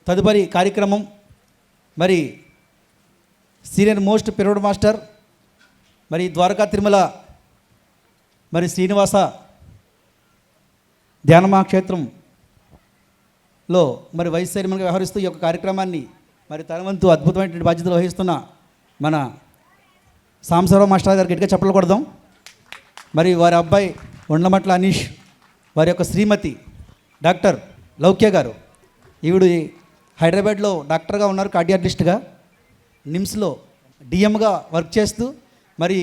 తదుపరి కార్యక్రమం మరి సీనియర్ మోస్ట్ పిరమిడ్ మాస్టర్ మరి ద్వారకా తిరుమల మరి శ్రీనివాస ధ్యాన మహాక్షేత్రంలో మరి వైస్ చైర్మన్గా వ్యవహరిస్తూ ఈ యొక్క కార్యక్రమాన్ని మరి తన వంతు అద్భుతమైనటువంటి బాధ్యతలు వహిస్తున్న మన సాంబశివరావు మాస్టర్ గారికి గట్టిగా చెప్పలు కొడదాం. మరి వారి అబ్బాయి ఉండమట్ల అనీష్, వారి యొక్క శ్రీమతి డాక్టర్ లౌక్య గారు, ఈవిడ హైదరాబాద్లో డాక్టర్గా ఉన్నారు, కార్డియాలజిస్ట్గా, నిమ్స్లో డిఎంగా వర్క్ చేస్తూ మరి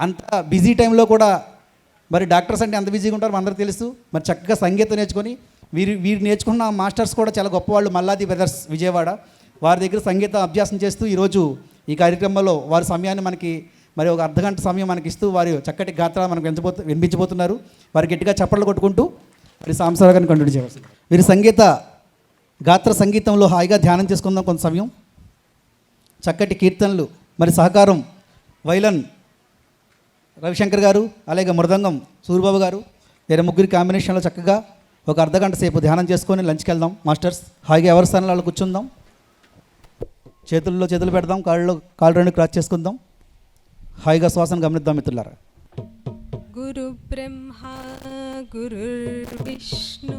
అంత బిజీ టైంలో కూడా మరి డాక్టర్స్ అంటే ఎంత బిజీగా ఉంటారో అందరికీ తెలుసు. మరి చక్కగా సంగీతం నేర్చుకొని వీరు నేర్చుకున్న మాస్టర్స్ కూడా చాలా గొప్పవాళ్ళు. మల్లాది బ్రదర్స్ విజయవాడ, వారి దగ్గర సంగీత అభ్యాసం చేస్తూ ఈరోజు ఈ కార్యక్రమంలో వారి సమయాన్ని మనకి మరి ఒక అర్ధగంట సమయం మనకి ఇస్తూ వారి చక్కటి గాత్రాలు మనకు వినిపించబోతున్నారు. వారి గట్టిగా చప్పట్లు కొట్టుకుంటూ మరి సాంబశివరావు గారిని కంటిన్యూ చేయవచ్చు. వీరి గాత్ర సంగీతంలో హాయిగా ధ్యానం చేసుకుందాం కొంత సమయం. చక్కటి కీర్తనలు మరి సహకారం వైలన్ రవిశంకర్ గారు, అలాగే మృదంగం సూరిబాబు గారు, వేరే ముగ్గురి కాంబినేషన్లో చక్కగా ఒక అర్ధగంట సేపు ధ్యానం చేసుకొని లంచ్కి వెళ్దాం. మాస్టర్స్ హాయిగా ఎవరి స్థానంలో కూర్చుందాం, చేతుల్లో చేతులు పెడదాం, కాళ్ళు రెండు క్రాస్ చేసుకుందాం, హాయిగా శ్వాసను గమనిద్దాం మిత్రులారా. గురు బ్రహ్మ గురు విష్ణు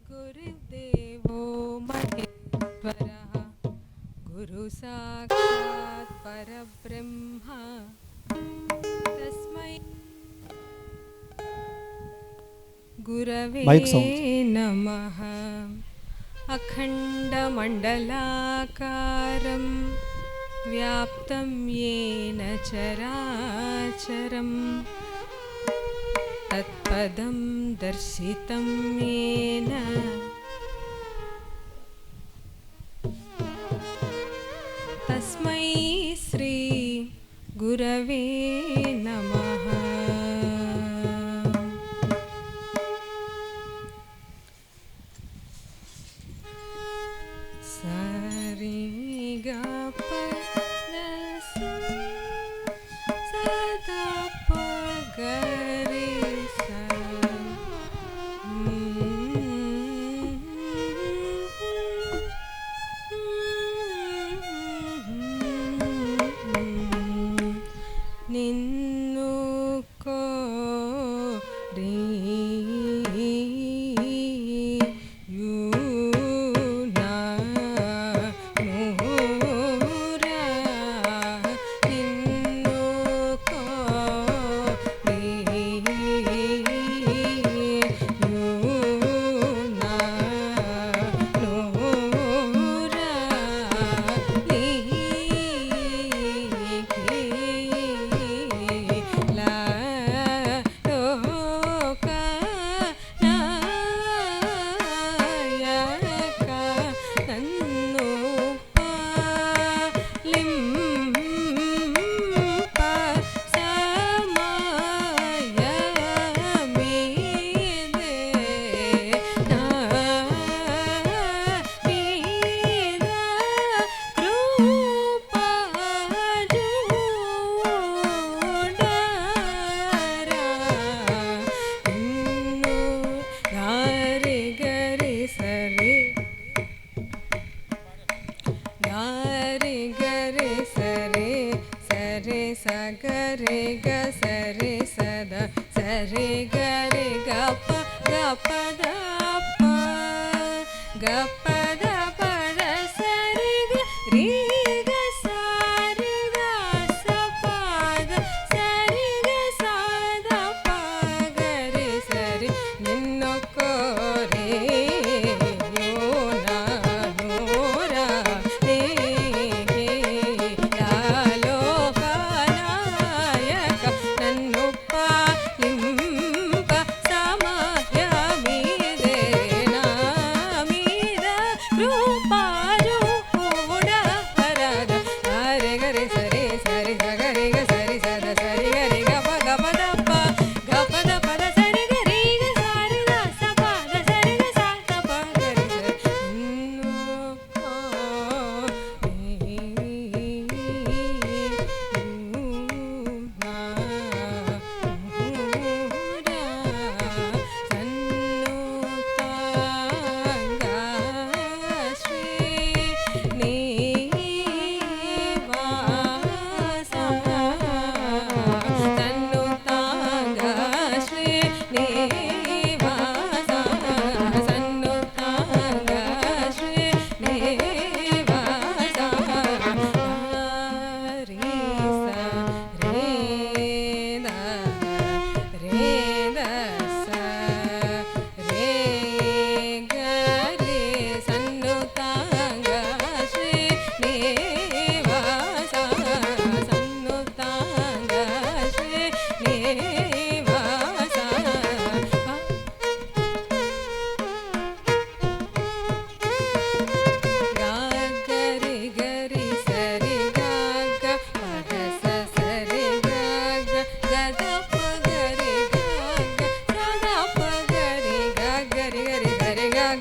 గురుదేవో మహేశ్వర గురు సాక్షాత్ పరబ్రహ్మ తస్మై గురవే నమః. అఖండమండలాకారం వ్యాప్తం యేన చరాచరం తత్పదం దర్శితం యేన తస్మై శ్రీ గురవే నమః.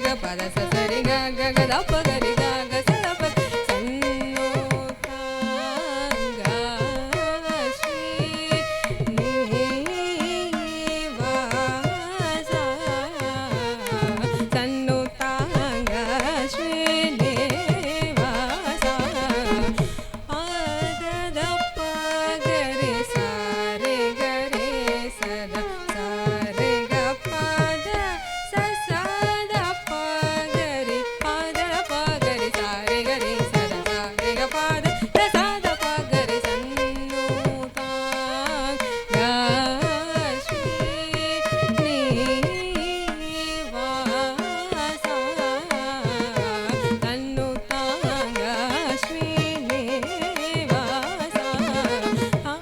గ పద స సరి గ గ గ ద ప గ రి గ గ స ద ప సన్నో తాంగ శ్రీ నీ వా సా సన్నో తాంగ శ్రీ నీ వా సా ఆ ద ద ప గ రి సా రే గ రే స ద సా రే గ ప ద స సా ద ప గ రి ప ద ప గ రి సా రే గ రి స ద సా రే గ ప ద ద సా ద ప గ రి సన్నో తాంగ శ్రీ నీ వా సా సన్నో తాంగ శ్రీ నీ వా సా ఆ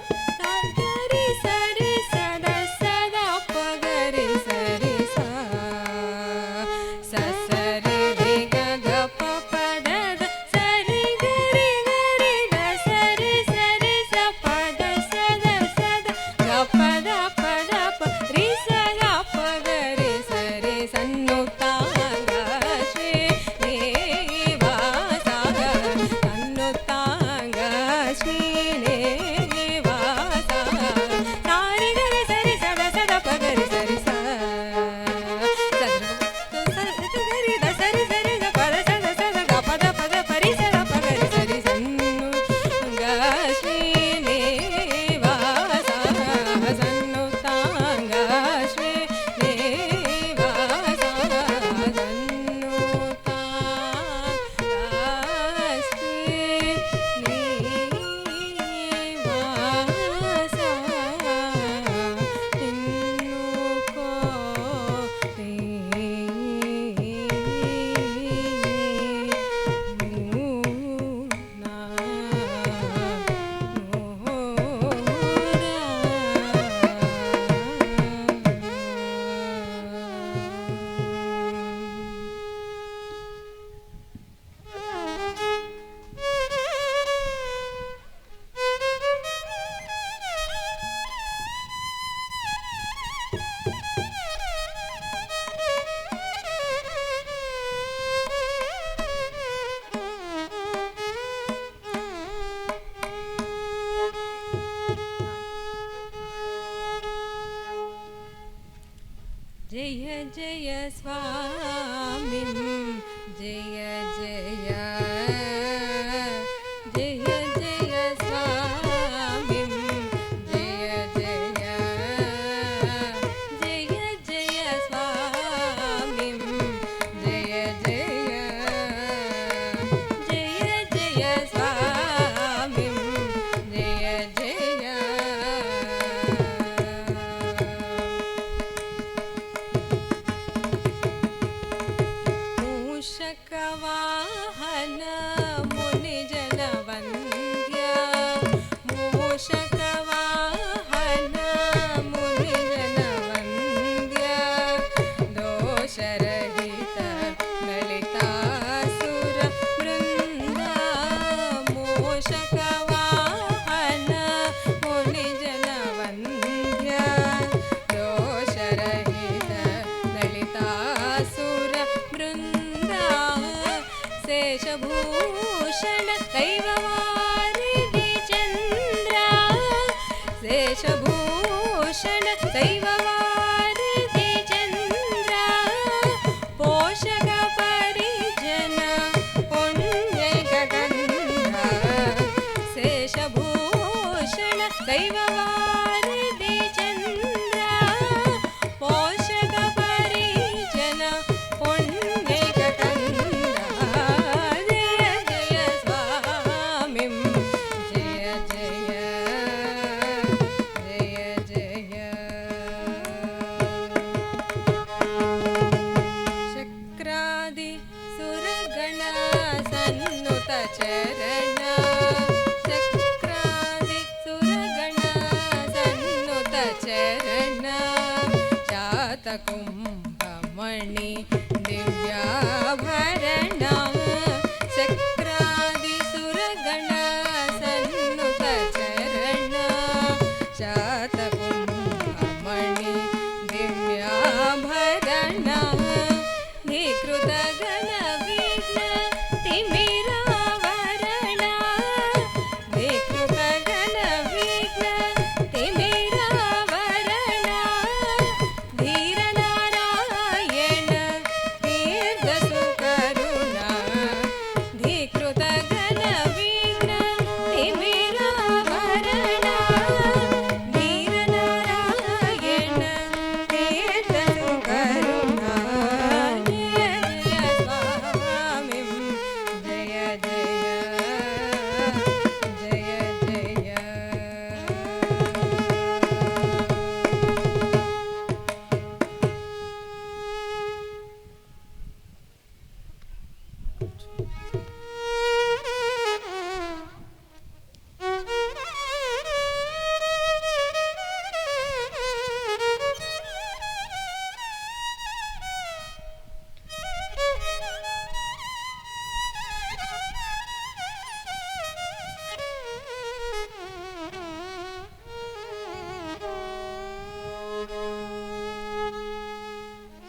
ద రి స రి స ద స ద ప గ రి స రి సా స స రి రి గ గ ప ప ద ద స రి గ రి ద స రి స రి స ప ద స ద స ద గ ప ద ప ద ప రి స గ ప గ రి స రి సన్నో తాంగ శ్రీ నీ వా సా సన్నో తాంగ శ్రీ నీ వా సా సా రి గ రి స రి స ద స ద ప గ రి స రి సా స ద రి ద స రి స రి గ ప ద స ద స ద గ ప ద ప ద ప రి స ద ప గ రి స రి సన్నో తాంగ శ్రీ నీ వా సా సన్నో తాంగ శ్రీ నీ వా సా సన్నో తాంగ శ్రీ నీ వా సా ఇన్నుకో జయ జయ స్వామి జయ జయ జయ జయ స్వామి జయ జయ జయ జయ స్వామి జయ జయ జయ జయ స్వామి జయ జయ మూషకవాహన ముని జన వంద్య మూషకవాహన ముని జన వంద్య దోషరహిత లలితాసుర బృంద మూషకవాహన ముని జన వంద్య దోషరహిత లలితాసుర బృంద శేషభూషణ దైవవారిధి చంద్ర శేషభూషణ దైవవారిధి చంద్ర పోషక పరిజన పుణ్యైక గంధ శేషభూషణ దైవవారిధి చంద్ర పోషక పరిజన పుణ్యైక గంధ జయ జయ స్వామి జయ జయ జయ జయ శక్రాది సురగణ సన్నుత చరణ శక్రాది సురగణ సన్నుత చరణ శాతకుంభమణి దివ్యాభరణ శక్రాది సురగణ సన్నుత చరణ శాతకుంభమణి దివ్యాభరణ ధీకృత गण विघ्न तिमिरावरण विकृत गण विघ्न तिमिरावरण धीर नारायण तीर्थ सुकरुणा धीकृत गण विघ्न तिमिरावरण धीर नारायण तीर्थ सुकरुणा जय जय स्वामी जय जय जय जय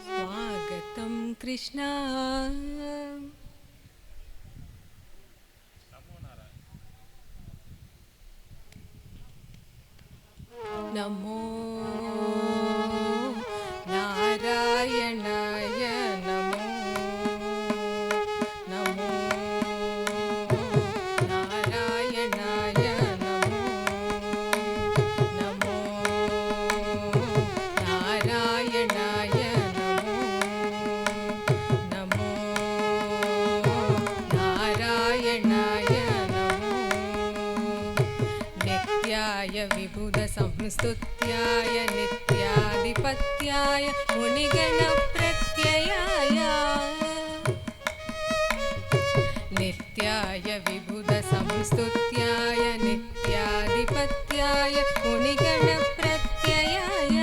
स्वागतं कृष्णा नमो नारायणाय नमो नमो नारायणाय नमो नमो नारायणाय नमो नमो नारायणाय नमो नित्याय विबुध संस्तुत्याय नित्याधिपत्याय मुनिगणप्रत्ययाय नित्याय विबुध संस्तुत्याय नित्याधिपत्याय मुनिगणप्रत्ययाय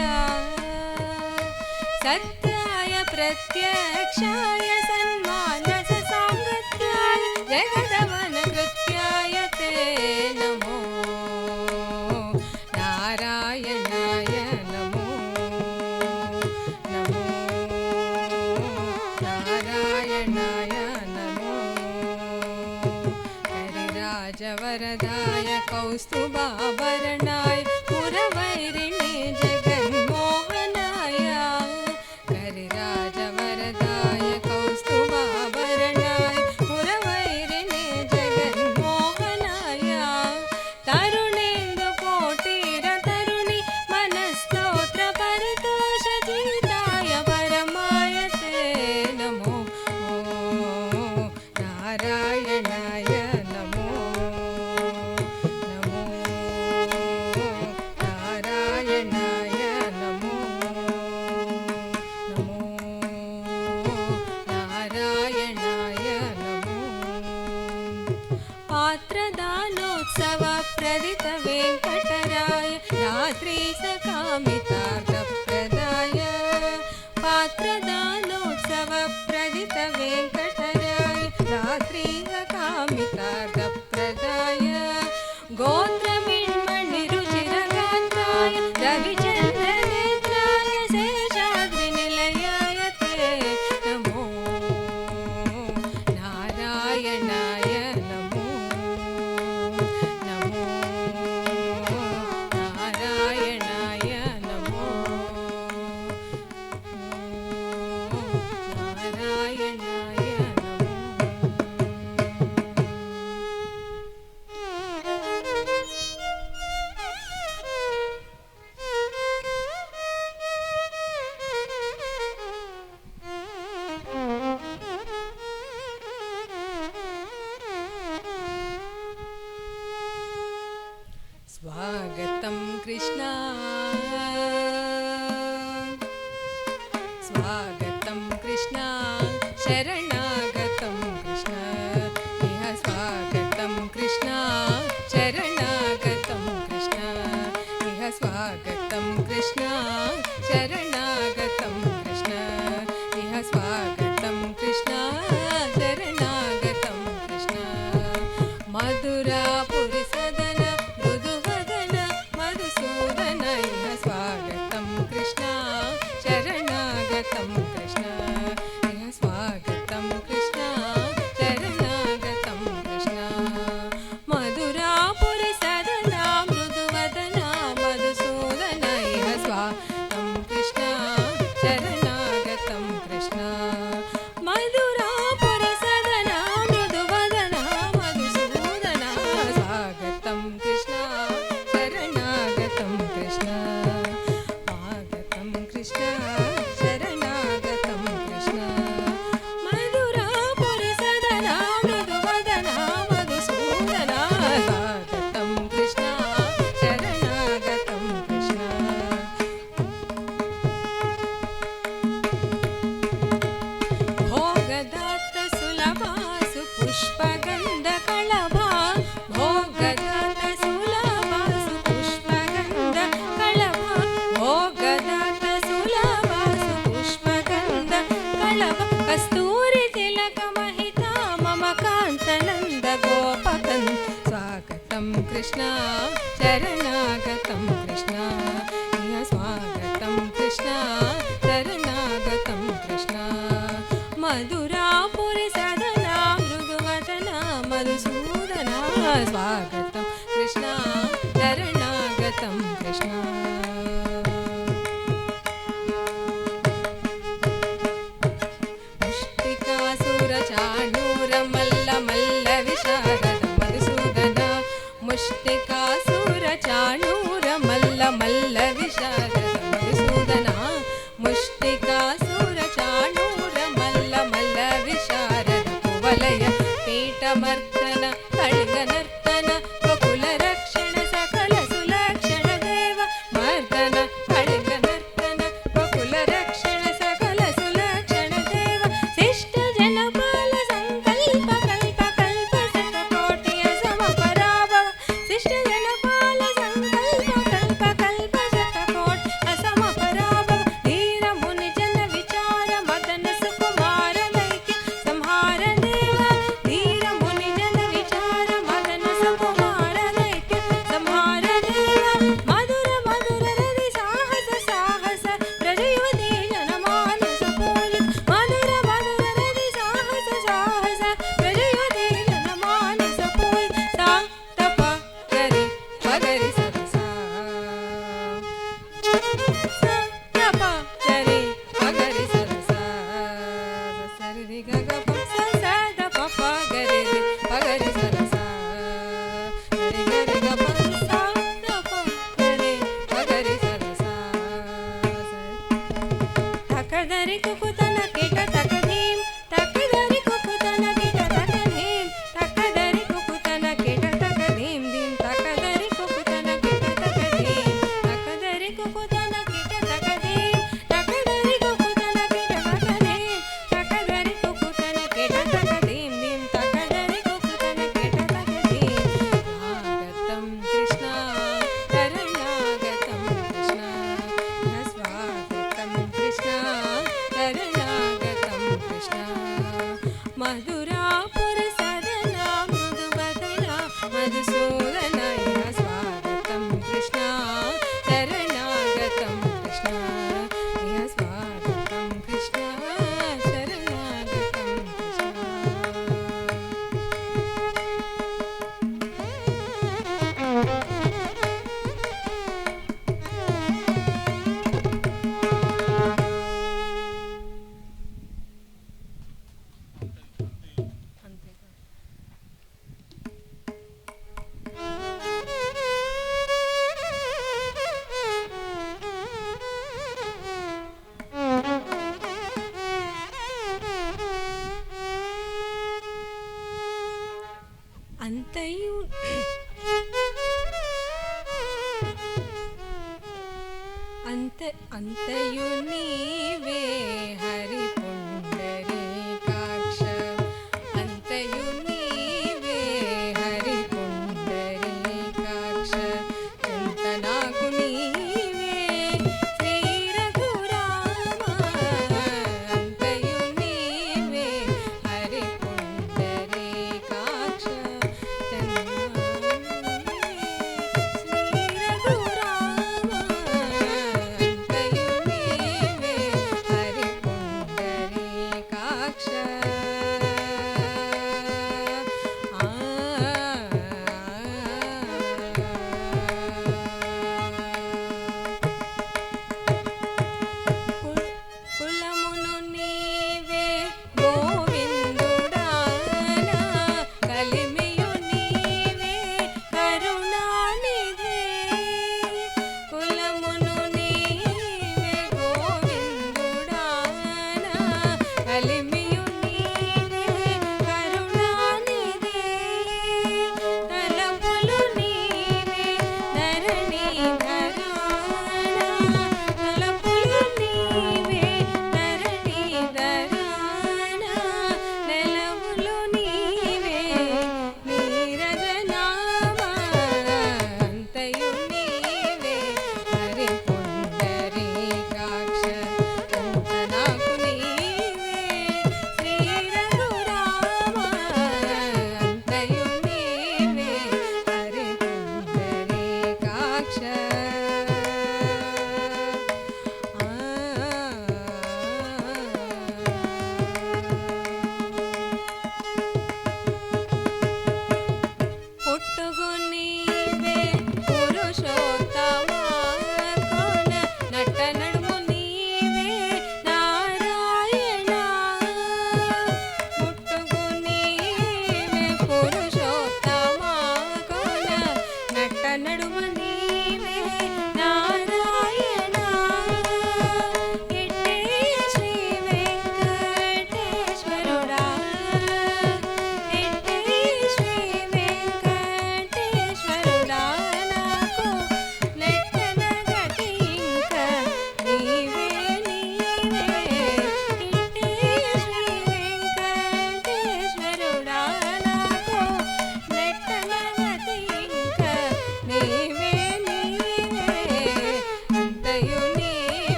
सत्याय प्रत्यक्षाय सन्मानस सांगत्याय जगदवनकृत्याय ते नमो नारायणाय नमो नमो नारायणाय नमो हरिराजवरदाय कौस्तुभाभरणाय पुरवैरिणे जगन्मोहनाय हरिराजवरदाय कौस्तुभाभरणाय पुरवैरिणे जगन्मोहनाय तरुणेन्दु कोटिर तरुणि मनस्तोत्र परितोषजिताय परमाय ते नमो नारायणाय नमो नमो नारायणाय नमो नमो नारायणाय नमो पात्रदानोत्सव प्रदित वेङ्कटराय रात्रि सकामितार्थप्रदाय पात्रदानोत्सव प्रदित वेङ्कटराय रात्रि सकामितार्थप्रदाय गोत्रमिण्मणिरुचिरगात्राय रविचन्द्रनेत्राय शेषाद्रिनिलयाय ते नमो नारायणाय नमो नमो नारायणाय नमो नारायणाय स्वागतं कृष्णा स्वागतं कृष्णा शरणागतं कृष्ण इह स्वागतं कृष्णा शरणागतं कृष्ण इह स्वागतं कृष्णा शरणागतं कृष्ण इह स्वागतं कृष्णा शरणागतं कृष्ण मधुरापुरसदन मृदुवदन मधुसूदन इह स्वागतं कृष्णा शरणागतं कृष्ण इह स्वागतं కృష్ణ శరణాగతం కృష్ణ ఇహ స్వాగతం కృష్ణ శరణాగతం కృష్ణ మధురాపురి సదన మృదువదన మధుసూదన స్వాగతం కృష్ణ శరణాగతం కృష్ణ చాణూరమల్ల మల్ల విశారద మధుసూదన ముష్టికాసుర చాణూరమల్ల మల్ల విశారద మధుసూదన ముష్టికాసుర చాణూరమల్ల మల్ల విశారద కువలయ పీఠమర్దన కళిగ నర్తన గోకుల రక్షణ సకల సులక్షణ దేవ మర్దన కళిగ నర్తన గోకుల రక్షణ సకల సులక్షణ దేవ శిష్ట జనపాల సంకల్ప కల్ప కల్ప శతకోటి అసమపరాభవ శిష్ట జనపాల సంకల్ప కల్ప కల్ప శతకోటి అసమపరాభవ ధీర ముని జన విచార మదన సుకుమార దైత్య సంహార దేవ ధీర ముని జన విచార మదన సుకుమార దైత్య సంహార దేవ మధుర మధుర రది సాహస సాహస ప్రజయువతి జనమానస పూజిత మధుర మధుర రది సాహస సాహస ప్రజయువతి జనమానస పూజిత సా తప గరి పగరి సదసా సా తప గరి పగరి సదసా సరి రి గ గ ప స స ద ప ప గరి రి పగరి సదసా సరి గ రి గ ప స ద ప గరి పగరి సదసా తకదరి కుకుతన కిట తకధీం తకదరి కుకుతన కిట తకధీం తకదరి కుకుతన కిట తకధీం దీం తకదరి కుకుతన కిట తకధీం తకదరి కుకుతన కిట తకధీం తకదరి కుకుతన కిట తకధీం తకదరి కుకుతన కిట తకధీం దీం తకదరి కుకుతన కిట తకధీం స్వాగతం కృష్ణ శరణాగతం కృష్ణ స్వాగతం కృష్ణ శరణాగతం కృష్ణ మధురాపుర సదన మృదువదన మధుసూదన స్వాగతం కృష్ణ శరణాగతం కృష్ణ స్వాగతం కృష్ణ శరణాగతం కృష్ణ అంతయు అంతయు నీవే హరి పుండరీకాక్ష అంతయు నీవే హరి పుండరీకాక్ష ఎంత నాకు నీవే శ్రీ రఘురామ అంతయు నీవే హరి పుండరీకాక్ష శ్రీ రఘురామ అంతయు నీవే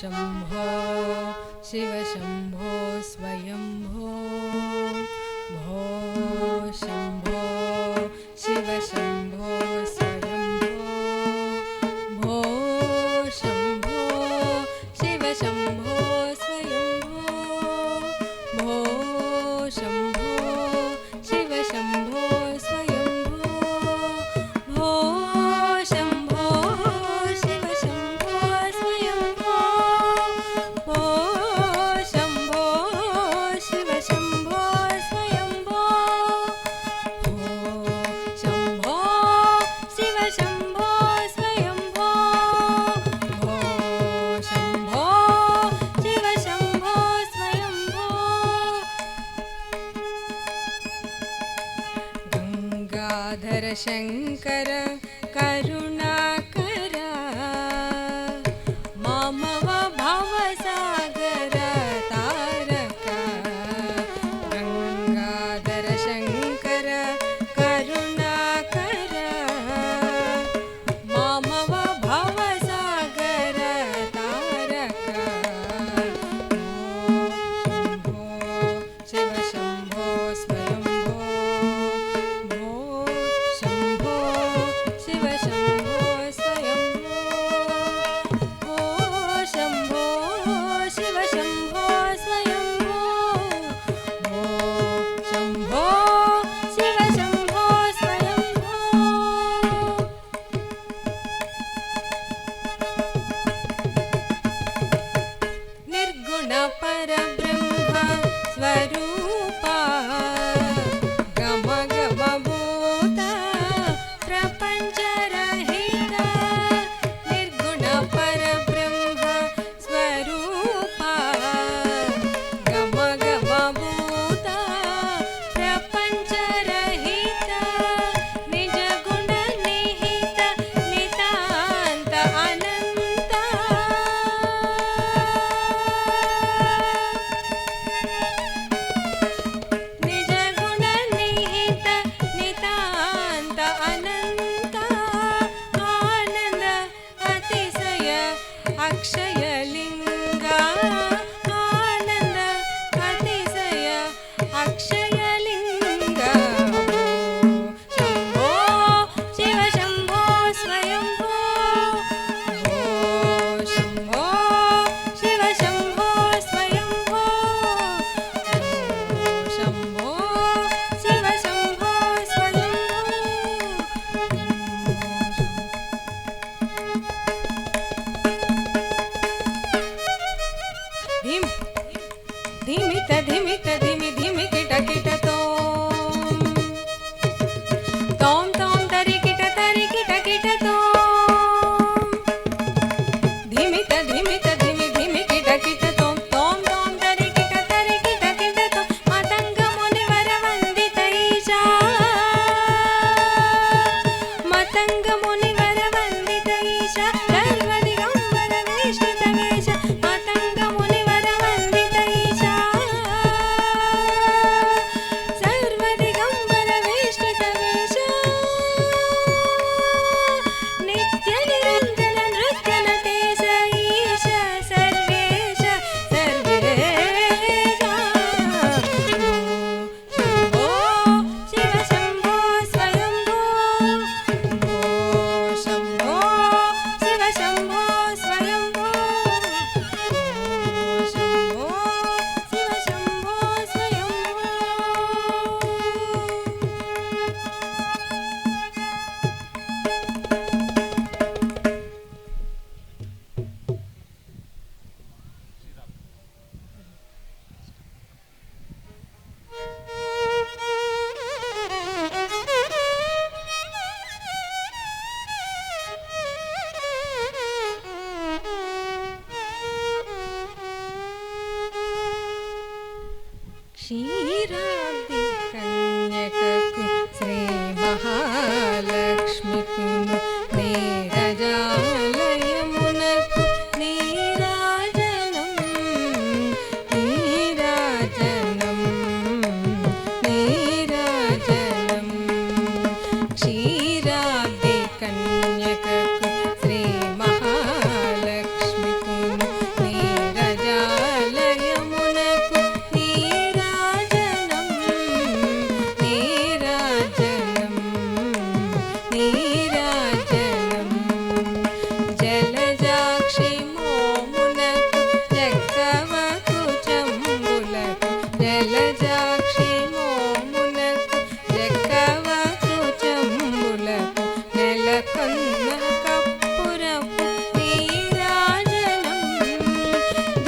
शम्भो शिव शम्भो स्वयम्भो भो शम्भो शिव शम्भो स्वयम्भो भो शम्भो शिव शम्भो स्वयम्भो भो शम्भो शिव शम्भो स्वयम्भो भो शम्भो शिव शम्भो स्वयम्भो भो शम्भो शिव शम्भो स्वयम्भो भो शम्भो शिव शम्भो स्वयम्भो भो शम्भो शिव शम्भो स्वयम्भो गंगाधर शंकर करुणाकर मामव भवसागर तारक गंगाधर शंकर करुणाकर मामव भवसागर तारक भो शिव शम्भो स्वयम्भो भो शम्भो शिव शम्भो स्वयम्भो भो शम्भो शिव शम्भो स्वयम्भो भो शम्भो शिव शम्भो स्वयम्भो निर्गुण परब्रह्म स्वरूपा गम गम भूत प्रपंच रहित निर्गुण परब्रह्म स्वरूपा गम गम भूत प्रपंच रहित निज गुण निहित नितांत अनंत निज गुण निहित नितांत अनंत आनंद अतिशय अक्षय लिंगा आनंद अतिशय अक्षय लिंगा शंभो शिव शंभो स्वयंभो भो शंभो शिव शंभो स्वयंभो भो शंभो शिव शंभो स्वयंभो धीम धीमित धीमित धीमि धीमि किट किट तोम तोम तोम तरि किट तोम धीमित धीमित धीमि धीमि किट किट तोम तोम तोम तरि किट तोम मतंग मुनिवर वंदित ईशा मतंग मुनिवर वंदित ईशा सर्वदिगंबर वेष्टित वेश मतंग मुनिवर वंदित ईशा सर्वदिगंबर वेष्टित वेश नित्य निरंजन नृत्य नटेश ईश सर्वेश सर्वेश शंभो शिव शंभो स्वयंभो भो शंभो शिव शंभो स्वयंभो भो शंभो शिव शंभो स्वयंभो क्षीराब्दि कन्यककु श्री महालक्ष्मीकु नीरजालयमुनकु नीराजनं नीराजनं नीराजनं क्षीराब्दि कन्यककु श्री महालक्ष्मीकु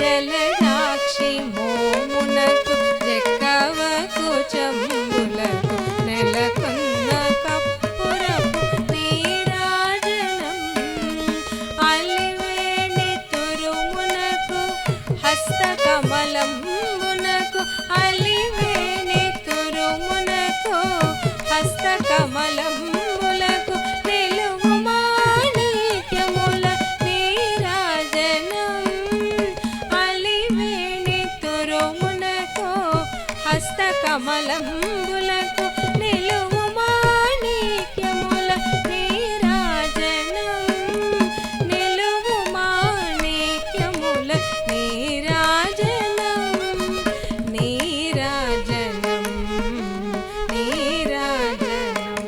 జలదాక్షి మోమునకు రెక్కవకు చంబులకు నెలకొన్న కప్పురపు నీరాజనం అలివేణి తురుమునకు హస్తకమలంబునకు అలివేణి తురుమునకు హస్తకమలంబులకు నిలువు మాణిక్యముల నీరాజనం అలివేణి తురుమునకు హస్తకమలంబులకు నిలువు మాణిక్యముల నీరాజనం నిలువు మాణిక్యముల నీరాజనం నీరాజనం నీరాజనం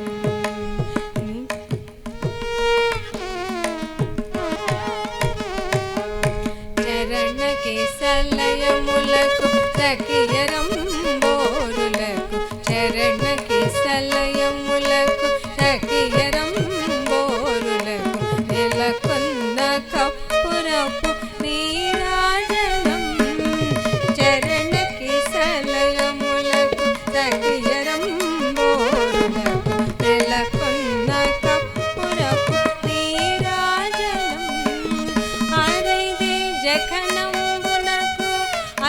చరణ కేసలయములకు సఖియరంబోరులకు చరణ కేసలయములకు సఖియరంబోరులకు నెలకొన్న కప్పురపు నీరాజనం చరణ కేసలయములకు సఖియరంబోరులకు నెలకొన్న కప్పురపు నీరాజనం అరైదే జఖనంబునకు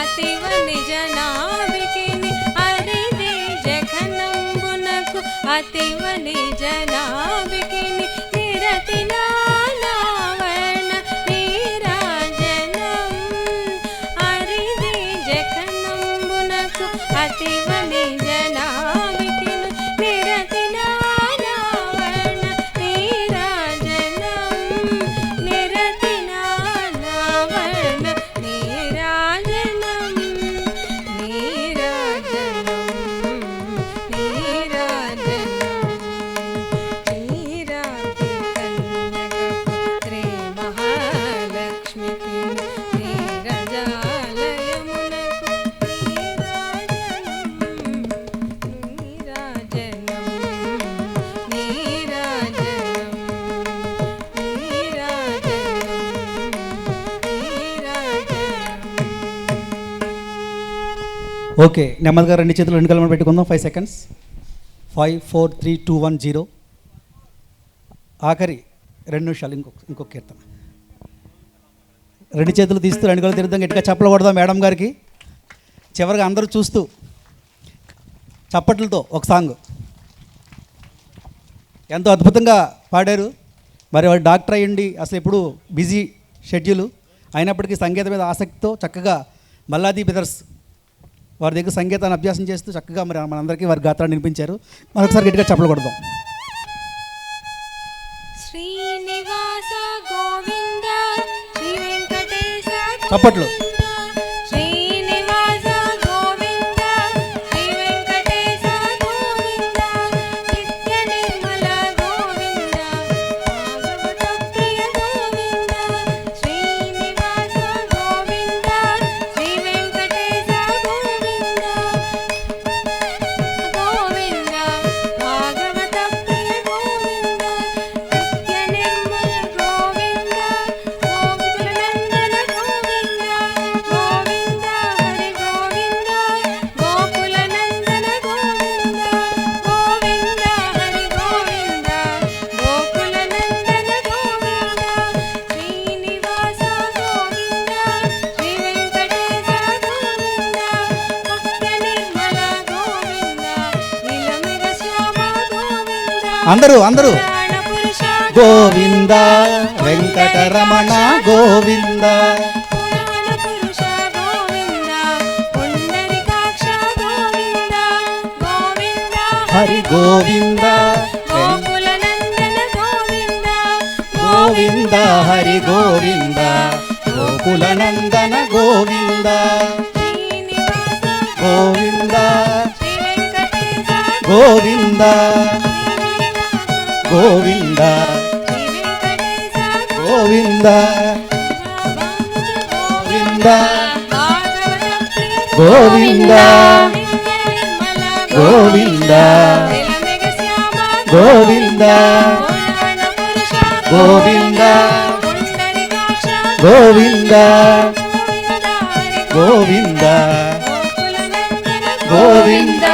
అతివ నిజనాభికిని అరిదే జఖనంబునకు అతివ నిజనాభికిని నిరతి నానావర్ణ నీరాజనం అరిదే జఖనంబునకు అతివ నిజనాభికిని నిరతి నానావర్ణ నీరాజనం నిరతి నానావర్ణ నీరాజనం నీరాజనం నీరాజనం నీరాతి కన్యకపుత్రే మహాలక్ష్మికి నీరజాలయమునకు నీరాజనం నీరాజనం నీరాజనం ఓకే, నెమ్మదిగా రెండు చేతులు రెండు కలమలు పెట్టుకుందాం. 5 సెకండ్స్. 5 4 3 2 1 0. ఆఖరి 2 నిమిషాలు. ఇంకొక కీర్తన. రెండు చేతులు తీస్తూ రెండు కళ్ళు తిరుగుతాం. గట్టిగా చప్పలు కొడదాం మేడం గారికి. చివరిగా అందరూ చూస్తూ చప్పట్లతో ఒక సాంగ్ ఎంతో అద్భుతంగా పాడారు. మరి వాడు డాక్టర్ అయ్యండి, అసలు ఎప్పుడు బిజీ షెడ్యూల్ అయినప్పటికీ సంగీతం మీద ఆసక్తితో చక్కగా మల్లాది బ్రదర్స్ వారి దగ్గర సంగీతాన్ని అభ్యాసం చేస్తూ చక్కగా మరి మనందరికీ వారి గాత్రాన్ని వినిపించారు. మరొకసారి గట్టిగా చప్పలు కొడదాం. శ్రీనివాస గోవింద శ్రీ వెంకటేశ చప్పట్లు. శ్రీనివాస గోవింద శ్రీ వెంకటేశ గోవింద నిత్య నిర్మల గోవింద భాగవత ప్రియ గోవింద శ్రీనివాస గోవింద శ్రీ వెంకటేశ గోవింద గోవింద భాగవత ప్రియ గోవింద నిత్య నిర్మల గోవింద గోపికల నందన గోవింద గోవింద హరి గోవింద గోకుల నందన గోవింద గోవింద హరి గోవింద గోకుల నందన గోవింద శ్రీనివాస గోవింద శ్రీ వెంకటేశ గోవింద భక్త నిర్మల గోవింద నీలమేఘ శ్యామ గోవింద అందరూ ప్రాణ పురుష గోవింద వెంకటరమణ గోవింద పురాణ పురుష గోవింద పుండరీకాక్ష గోవింద గోవింద హరి గోవింద గోకుల నందన గోవింద గోవింద హరి గోవింద గోకుల నందన గోవింద శ్రీనివాస గోవింద శ్రీ వెంకటేశ గోవింద గోవింద శ్రీ వెంకటేశ గోవింద గోవింద భాగవత ప్రియ గోవింద నిత్య నిర్మల గోవింద నీలమేఘ శ్యామ గోవింద పురాణ పురుష గోవింద పుండరీకాక్ష గోవింద గోవింద గోవింద గోకులనందన గోవింద.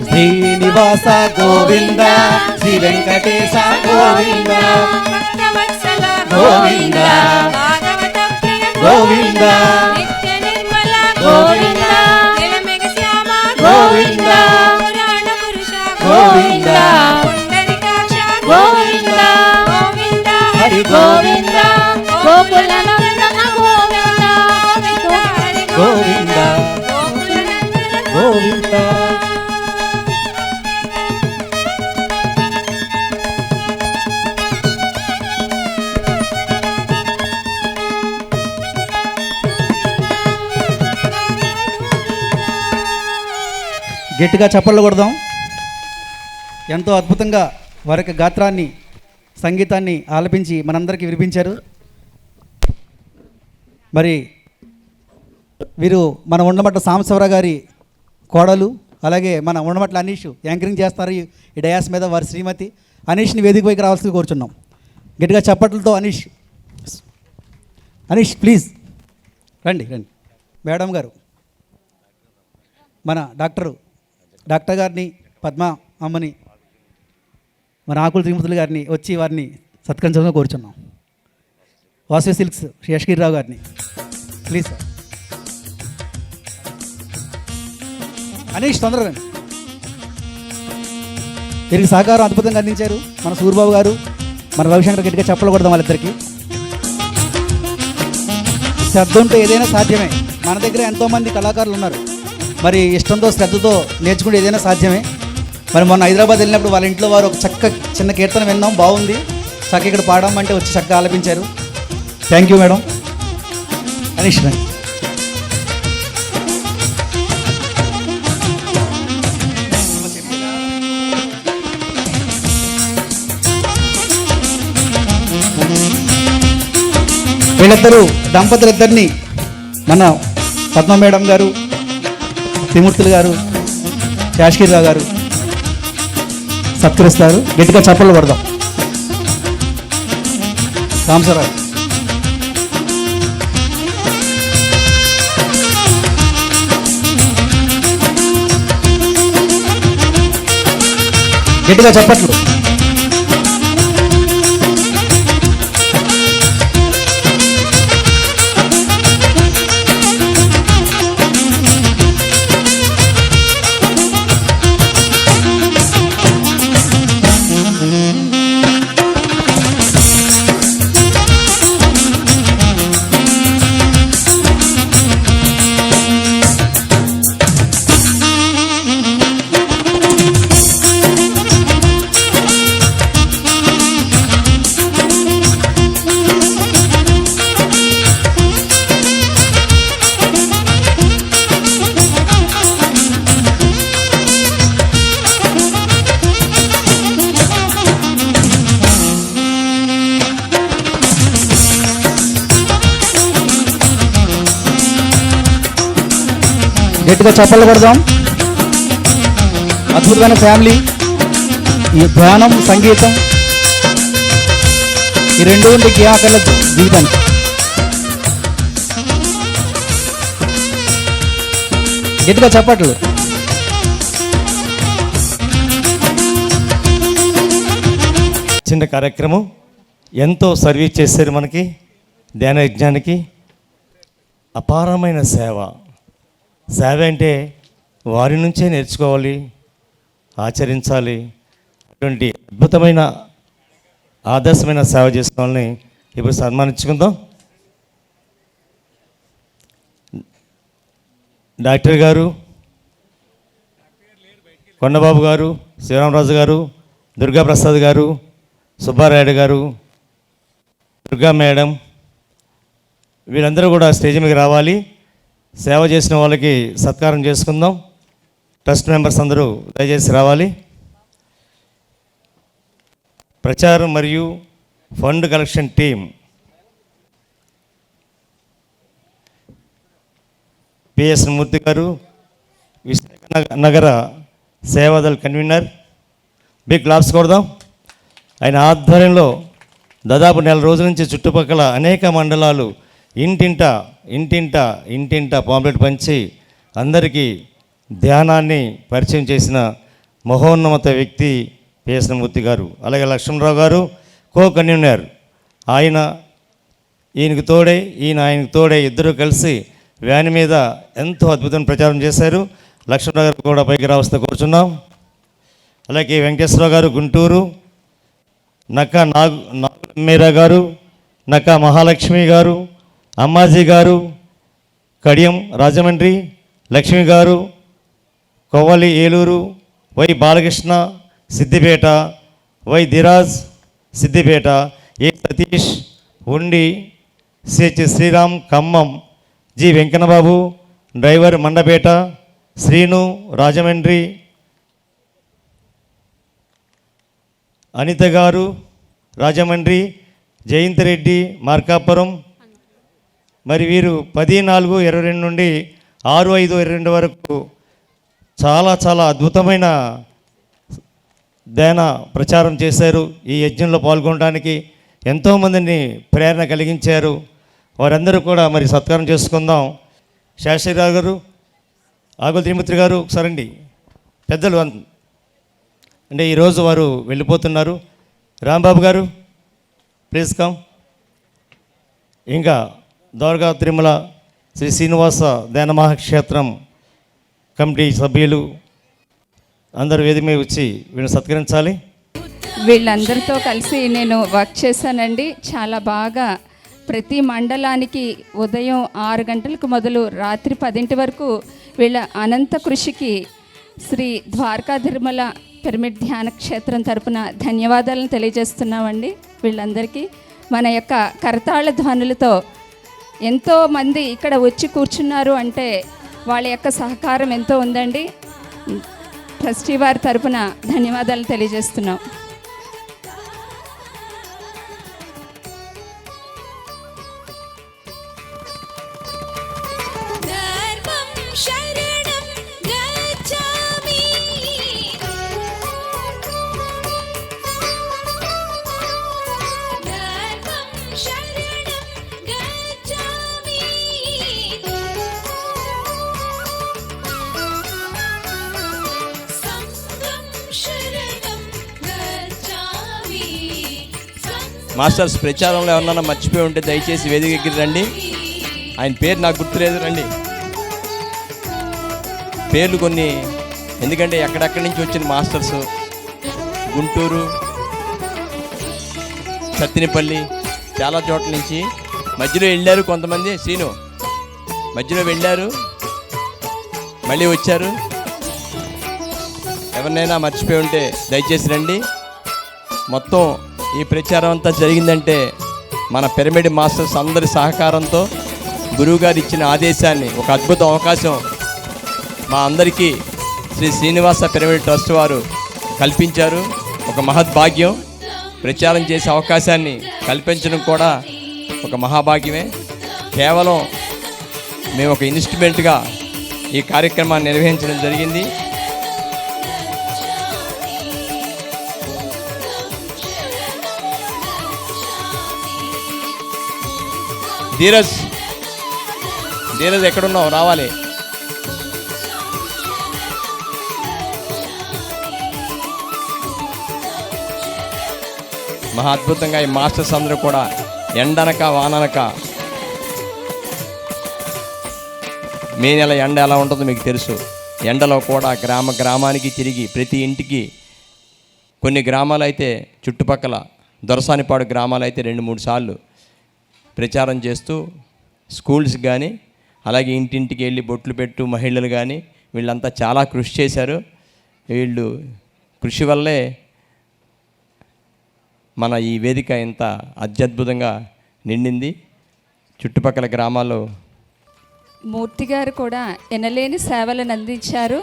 శ్రీనివాస గోవింద, శ్రీ వెంకటేశ గోవింద, భక్తవత్సల గోవింద, భాగవత ప్రియ గోవింద, నిత్య నిర్మల గోవింద, నిలమెగ శ్యామ గోవింద, పురాణ పురుష గోవింద, పుండరీకాక్ష గోవింద, గోవింద హరి గోవింద, గోకులనందన గోవింద, హరి గోవింద, గోకులనందన గోవింద. గట్టిగా చప్పట్లు కొడదాం. ఎంతో అద్భుతంగా వారి యొక్క గాత్రాన్ని, సంగీతాన్ని ఆలపించి మనందరికీ వినిపించారు. మరి వీరు మన ఉండమట్ల సాంబశివరావు గారి కోడలు, అలాగే మన ఉండమట్ల అనీష్ యాంకరింగ్ చేస్తారు ఈ డయాస్ మీద. వారి శ్రీమతి అనీష్ని వేదిక పైకి రావాల్సింది కోరుచున్నాం. గట్టిగా చప్పట్లతో అనీష్, అనీష్ ప్లీజ్ రండి రండి. మేడం గారు, మన డాక్టర్ గారిని, పద్మ అమ్మని, మన ఆకుల త్రిమూర్తులు గారిని వచ్చి వారిని సత్కరించడంగా కోరుచున్నాం. వాసవి సిల్క్స్ శేషగిరిరావు గారిని ప్లీజ్ సార్. అనీష్ తొందరగా రండి. వీరికి సహకారం అద్భుతంగా అందించారు మన సూర్యబాబు గారు, మన రవిశంకర్. గట్టిగా చెప్పలు కొడదాం వాళ్ళిద్దరికి. శ్రద్ధ ఉంటే ఏదైనా సాధ్యమే. మన దగ్గర ఎంతోమంది కళాకారులు ఉన్నారు. మరి ఇష్టంతో శ్రద్ధతో నేర్చుకుంటే ఏదైనా సాధ్యమే. మరి మొన్న హైదరాబాద్ వెళ్ళినప్పుడు వాళ్ళ ఇంట్లో వారు ఒక చిన్న కీర్తన విన్నాం, బాగుంది, చక్క ఇక్కడ పాడమంటే వచ్చి చక్కగా ఆలపించారు. Thank you madam. అనీష్ రండి. దంపతులిద్దరిని మన పద్మ మేడం గారు, త్రిమూర్తులు గారు, శాషగిరిరావు గారు సత్కరిస్తారు. గట్టిగా చప్పట్లు కొడదాం. సాంబశివరావు గట్టిగా చప్పట్లు. గట్టిగా చప్పట్లు కొడదాం. అద్భుతమైన ఫ్యామిలీ. ఈ ధ్యానం, సంగీతం ఈ రెండు ఉంటే కేవలం జీవితానికి. గట్టిగా చప్పట్లు. చిన్న కార్యక్రమం ఎంతో సర్వీస్ చేశారు మనకి ధ్యాన యజ్ఞానికి. అపారమైన సేవ. సేవ అంటే వారి నుంచే నేర్చుకోవాలి, ఆచరించాలి. అటువంటి అద్భుతమైన ఆదర్శమైన సేవ చేసిన వాళ్ళని ఇప్పుడు సన్మానించుకుందాం. డాక్టర్ గారు, కొండబాబు గారు, శివరామరాజు గారు, దుర్గాప్రసాద్ గారు, సుబ్బారాయుడు గారు, దుర్గా మేడం, వీళ్ళందరూ కూడా స్టేజ్ మీదకి రావాలి. సేవ చేసిన వాళ్ళకి సత్కారం చేసుకుందాం. ట్రస్ట్ మెంబర్స్ అందరూ దయచేసి రావాలి. ప్రచారం మరియు ఫండ్ కలెక్షన్ టీం పిఎస్ మూర్తి గారు, విశాఖ నగర సేవాదళ్ కన్వీనర్ బిగ్ క్లాప్స్ కొడదాం. ఆయన ఆధ్వర్యంలో దాదాపు 4 రోజుల నుంచి చుట్టుపక్కల అనేక మండలాలు ఇంటింట పాంప్లెట్ పంచి అందరికీ ధ్యానాన్ని పరిచయం చేసిన మహోన్నత వ్యక్తి పిఎస్ మూర్తి గారు. అలాగే లక్ష్మణరావు గారు కో కన్వీనర్. ఈయనకు తోడే ఆయనకు తోడే ఇద్దరు కలిసి వ్యాన్ మీద ఎంతో అద్భుతమైన ప్రచారం చేశారు. లక్ష్మణరావు గారు కూడా పైకి రావస్తే కూర్చున్నాం. అలాగే వెంకటేశ్వరరావు గారు గుంటూరు, నక్కా మీరా గారు, నక్కా మహాలక్ష్మి గారు, అమ్మాజీ గారు కడియం రాజమండ్రి, లక్ష్మి గారు Kovvali Eluru, Y Balakrishna Siddipet, Y Dhiraj Siddipet, A Satish Undi, CH Sriram Khammam, G Venkannababu driver Mandapeta, Srinu Rajahmundry, Anitha గారు రాజమండ్రి, జయంత్ రెడ్డి మార్కాపురం. మరి వీరు 10/4/22 నుండి 6/5/22 వరకు చాలా అద్భుతమైన ధ్యాన ప్రచారం చేశారు. ఈ యజ్ఞంలో పాల్గొనడానికి ఎంతోమందిని ప్రేరణ కలిగించారు. వారందరూ కూడా మరి సత్కారం చేసుకుందాం. శాస్త్రిరావు గారు, ఆగుల త్రిమూర్తి గారు ఒకసారండి. పెద్దలు అంటే ఈరోజు వారు వెళ్ళిపోతున్నారు. రాంబాబు గారు ప్లీజ్ కమ్. ఇంకా ద్వారకా తిరుమల శ్రీ శ్రీనివాస ధ్యాన మహాక్షేత్రం కమిటీ సభ్యులు అందరూ వేదిక మీద వచ్చి వీళ్ళని సత్కరించాలి. వీళ్ళందరితో కలిసి నేను వర్క్ చేశానండి. చాలా బాగా ప్రతి మండలానికి ఉదయం 6 గంటలకు మొదలు రాత్రి 10 వరకు వీళ్ళ అనంత కృషికి శ్రీ ద్వారకా తిరుమల పిరమిడ్ ధ్యాన క్షేత్రం తరపున ధన్యవాదాలను తెలియజేస్తున్నామండి. వీళ్ళందరికీ మన యొక్క కరతాళ ధ్వనులతో ఎంతోమంది ఇక్కడ వచ్చి కూర్చున్నారు అంటే వాళ్ళ యొక్క సహకారం ఎంతో ఉందండి. ట్రస్టీ వారి తరపున ధన్యవాదాలు తెలియజేస్తున్నాం. మాస్టర్స్ ప్రచారంలో ఎవరన్నా మర్చిపోయి ఉంటే దయచేసి వేదిక దగ్గర రండి. ఆయన పేరు నాకు గుర్తులేదు, రండి. పేర్లు కొన్ని, ఎందుకంటే ఎక్కడెక్కడి నుంచి వచ్చిన మాస్టర్స్, గుంటూరు, సత్తినిపల్లి, చాలా చోట్ల నుంచి మధ్యలో వెళ్ళారు కొంతమంది. శ్రీను మధ్యలో వెళ్ళారు, మళ్ళీ వచ్చారు. ఎవరినైనా మర్చిపోయి ఉంటే దయచేసి రండి. మొత్తం ఈ ప్రచారం అంతా జరిగిందంటే మన పిరమిడ్ మాస్టర్స్ అందరి సహకారంతో గురువుగారు ఇచ్చిన ఆదేశాన్ని, ఒక అద్భుత అవకాశం మా అందరికీ శ్రీ శ్రీనివాస పిరమిడ్ ట్రస్ట్ వారు కల్పించారు. ఒక మహద్భాగ్యం. ప్రచారం చేసే అవకాశాన్ని కల్పించడం కూడా ఒక మహాభాగ్యమే. కేవలం మేము ఒక ఇన్స్ట్రుమెంట్గా ఈ కార్యక్రమాన్ని నిర్వహించడం జరిగింది. ధీరజ్ ఎక్కడున్నావు? రావాలి. మహా అద్భుతంగా ఈ మాస్టర్స్ అందరూ కూడా ఎండనక వాననక, మే నెల ఎండ ఎలా ఉంటుందో మీకు తెలుసు. ఎండలో కూడా గ్రామానికి తిరిగి ప్రతి ఇంటికి, కొన్ని గ్రామాలు అయితే చుట్టుపక్కల దొరసానిపాడు గ్రామాలు అయితే 2-3 సార్లు ప్రచారం చేస్తూ స్కూల్స్ కానీ, అలాగే ఇంటింటికి వెళ్ళి బొట్లు పెట్టు మహిళలు కానీ వీళ్ళంతా చాలా కృషి చేశారు. వీళ్ళు కృషి వల్లే మన ఈ వేదిక ఇంత అత్యద్భుతంగా నిండింది. చుట్టుపక్కల గ్రామాల్లో మూర్తి గారు కూడా ఎనలేని సేవలను అందించారు.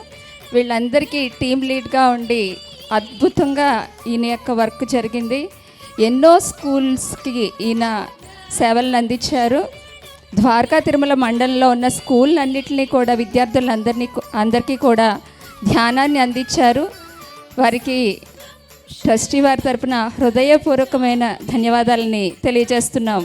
వీళ్ళందరికీ టీం లీడ్గా ఉండి అద్భుతంగా ఈయన యొక్క వర్క్ జరిగింది. ఎన్నో స్కూల్స్కి ఈయన సేవలను అందించారు. ద్వారకా తిరుమల మండలంలో ఉన్న స్కూళ్ళన్నింటినీ కూడా విద్యార్థులందరికీ కూడా ధ్యానాన్ని అందించారు. వారికి ట్రస్టీ వారి తరపున హృదయపూర్వకమైన ధన్యవాదాలని తెలియజేస్తున్నాం.